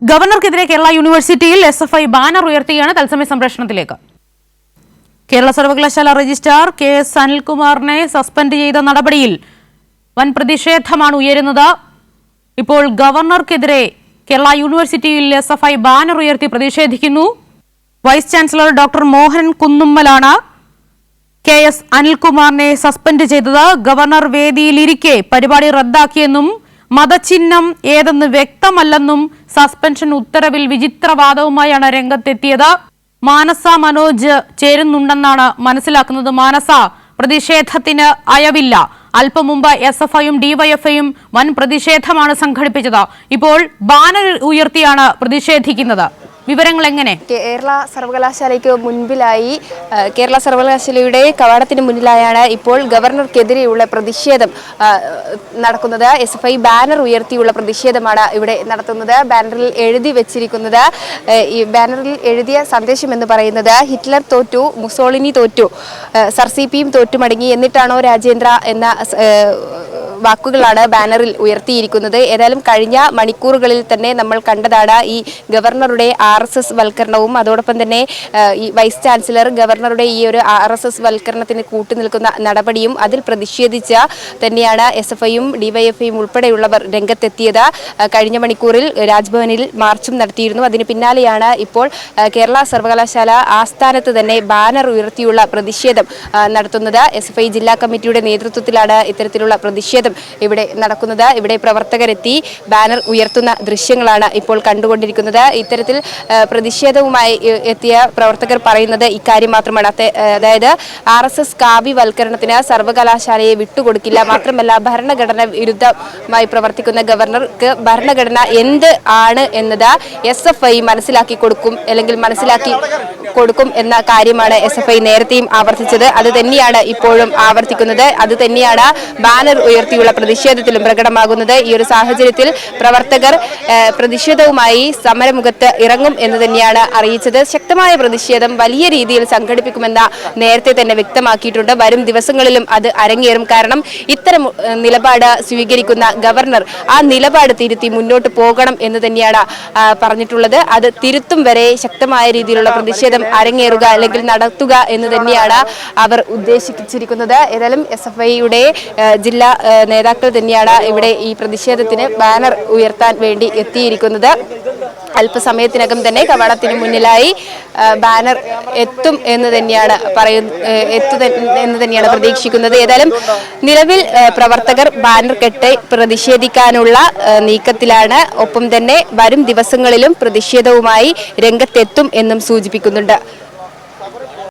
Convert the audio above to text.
ഗവർണർക്കെതിരെ കേരള യൂണിവേഴ്സിറ്റിയിൽ SFI banner ഉയർത്തിയാണ് തത്സമയ സംപ്രേഷണത്തിലേക്ക്. കേരള സർവകലാശാല രജിസ്ട്രാർ KS അനിൽകുമാറിനെ സസ്പെൻഡ് ചെയ്ത നടപടിയിൽ വൻ പ്രതിഷേധമാണ് ഉയരുന്നത്. ഇപ്പോൾ ഗവർണർക്കെതിരെ കേരള യൂണിവേഴ്സിറ്റിയിൽ SFI ബാനർ ഉയർത്തി പ്രതിഷേധിക്കുന്നു. വൈസ് ചാൻസലർ ഡോക്ടർ മോഹൻ കുന്നുമ്മലാണ് KS അനിൽകുമാറിനെ സസ്പെൻഡ് ചെയ്തത്. ഗവർണർ വേദിയിലിരിക്കെ പരിപാടി റദ്ദാക്കിയെന്നും മതചിഹ്നം ഏതെന്ന് വ്യക്തമല്ലെന്നും സസ്പെൻഷൻ ഉത്തരവിൽ വിചിത്രവാദവുമായാണ് രംഗത്തെത്തിയത്. മാനസ മനോജ് ചേരുന്നുണ്ടെന്നാണ് മനസ്സിലാക്കുന്നത്. മാനസ, പ്രതിഷേധത്തിന് അയവില്ല. അല്പം മുമ്പ് SFIയും DYFIയും വൻ പ്രതിഷേധമാണ് സംഘടിപ്പിച്ചത്. ഇപ്പോൾ ബാനർ ഉയർത്തിയാണ് പ്രതിഷേധിക്കുന്നത്. വിവരങ്ങൾ എങ്ങനെ? കേരള സർവകലാശാലയ്ക്ക് മുൻപിലായി കേരള സർവകലാശാലയുടെ കവാടത്തിന് മുന്നിലായാണ് ഇപ്പോൾ ഗവർണർക്കെതിരെയുള്ള പ്രതിഷേധം നടക്കുന്നത്. SFI ബാനർ ഉയർത്തിയുള്ള പ്രതിഷേധമാണ് ഇവിടെ നടത്തുന്നത്. ബാനറിൽ എഴുതി വെച്ചിരിക്കുന്നത്, ഈ ബാനറിൽ എഴുതിയ സന്ദേശം എന്ന് പറയുന്നത് ഹിറ്റ്ലർ തോറ്റു, മുസോളിനി തോറ്റു, സർസിപിയും തോറ്റുമടങ്ങി, എന്നിട്ടാണോ രാജേന്ദ്ര എന്ന വാക്കുകളാണ് ബാനറിൽ ഉയർത്തിയിരിക്കുന്നത്. ഏതായാലും കഴിഞ്ഞ മണിക്കൂറുകളിൽ തന്നെ നമ്മൾ കണ്ടതാണ് ഈ ഗവർണറുടെ RSS വൽക്കരണവും അതോടൊപ്പം തന്നെ ഈ വൈസ് ചാൻസലർ ഗവർണറുടെ ഈ ഒരു RSS വൽക്കരണത്തിന് കൂട്ടുനിൽക്കുന്ന നടപടിയും. അതിൽ പ്രതിഷേധിച്ച തന്നെയാണ് SFIയും DYFIയും ഉൾപ്പെടെയുള്ളവർ രംഗത്തെത്തിയത്. കഴിഞ്ഞ മണിക്കൂറിൽ രാജ്ഭവനിൽ മാർച്ചും നടത്തിയിരുന്നു. അതിന് പിന്നാലെയാണ് ഇപ്പോൾ കേരള സർവകലാശാല ആസ്ഥാനത്ത് തന്നെ ബാനർ ഉയർത്തിയുള്ള പ്രതിഷേധം നടത്തുന്നത്. SFI ജില്ലാ കമ്മിറ്റിയുടെ നേതൃത്വത്തിലാണ് ഇത്തരത്തിലുള്ള പ്രതിഷേധം ഇവിടെ നടക്കുന്നത്. ഇവിടെ പ്രവർത്തകരെത്തി ബാനർ ഉയർത്തുന്ന ദൃശ്യങ്ങളാണ് ഇപ്പോൾ കണ്ടുകൊണ്ടിരിക്കുന്നത്. ഇത്തരത്തിൽ പ്രതിഷേധവുമായി എത്തിയ പ്രവർത്തകർ പറയുന്നത് ഇക്കാര്യം മാത്രമാണ്. അതായത് RSS കാവ്യവൽക്കരണത്തിന് സർവകലാശാലയെ വിട്ടുകൊടുക്കില്ല. മാത്രമല്ല, ഭരണഘടന വിരുദ്ധമായി പ്രവർത്തിക്കുന്ന ഗവർണർക്ക് ഭരണഘടന എന്ത് ആണ് എന്നത് SFI മനസ്സിലാക്കി കൊടുക്കും, അല്ലെങ്കിൽ മനസ്സിലാക്കി കൊടുക്കും എന്ന കാര്യമാണ് SFI നേരത്തെയും ആവർത്തിച്ചത്. അത് തന്നെയാണ് ഇപ്പോഴും ആവർത്തിക്കുന്നത്. അത് തന്നെയാണ് ബാനർ ഉയർത്തിയുള്ള പ്രതിഷേധത്തിലും പ്രകടമാകുന്നത്. ഈ ഒരു സാഹചര്യത്തിൽ പ്രവർത്തകർ പ്രതിഷേധവുമായി സമരമുഖത്ത് ഇറങ്ങും എന്ന് തന്നെയാണ് അറിയിച്ചത്. ശക്തമായ പ്രതിഷേധം വലിയ രീതിയിൽ സംഘടിപ്പിക്കുമെന്ന നേരത്തെ തന്നെ വ്യക്തമാക്കിയിട്ടുണ്ട്. വരും ദിവസങ്ങളിലും അത് അരങ്ങേറും. കാരണം ഇത്തരം നിലപാട് സ്വീകരിക്കുന്ന ഗവർണർ ആ നിലപാട് തിരുത്തി മുന്നോട്ട് പോകണം എന്ന് തന്നെയാണ് പറഞ്ഞിട്ടുള്ളത്. അത് തിരുത്തും വരെ ശക്തമായ രീതിയിലുള്ള പ്രതിഷേധം അരങ്ങേറുക അല്ലെങ്കിൽ നടത്തുക എന്ന് തന്നെയാണ് അവർ ഉദ്ദേശിച്ചിരിക്കുന്നത്. ഏതായാലും SFIയുടെ ജില്ലാ നേതാക്കൾ തന്നെയാണ് ഇവിടെ ഈ പ്രതിഷേധത്തിന് ബാനർ ഉയർത്താൻ വേണ്ടി എത്തിയിരിക്കുന്നത്. അല്പസമയത്തിനകം തന്നെ കവാടത്തിന് മുന്നിലായി ബാനർ എത്തും എന്ന് തന്നെയാണ് പ്രതീക്ഷിക്കുന്നത്. ഏതായാലും നിലവിൽ പ്രവർത്തകർ ബാനർ കെട്ടി പ്രതിഷേധിക്കാനുള്ള നീക്കത്തിലാണ്. ഒപ്പം തന്നെ വരും ദിവസങ്ങളിലും പ്രതിഷേധവുമായി രംഗത്തെത്തും എന്നും സൂചിപ്പിക്കുന്നുണ്ട്.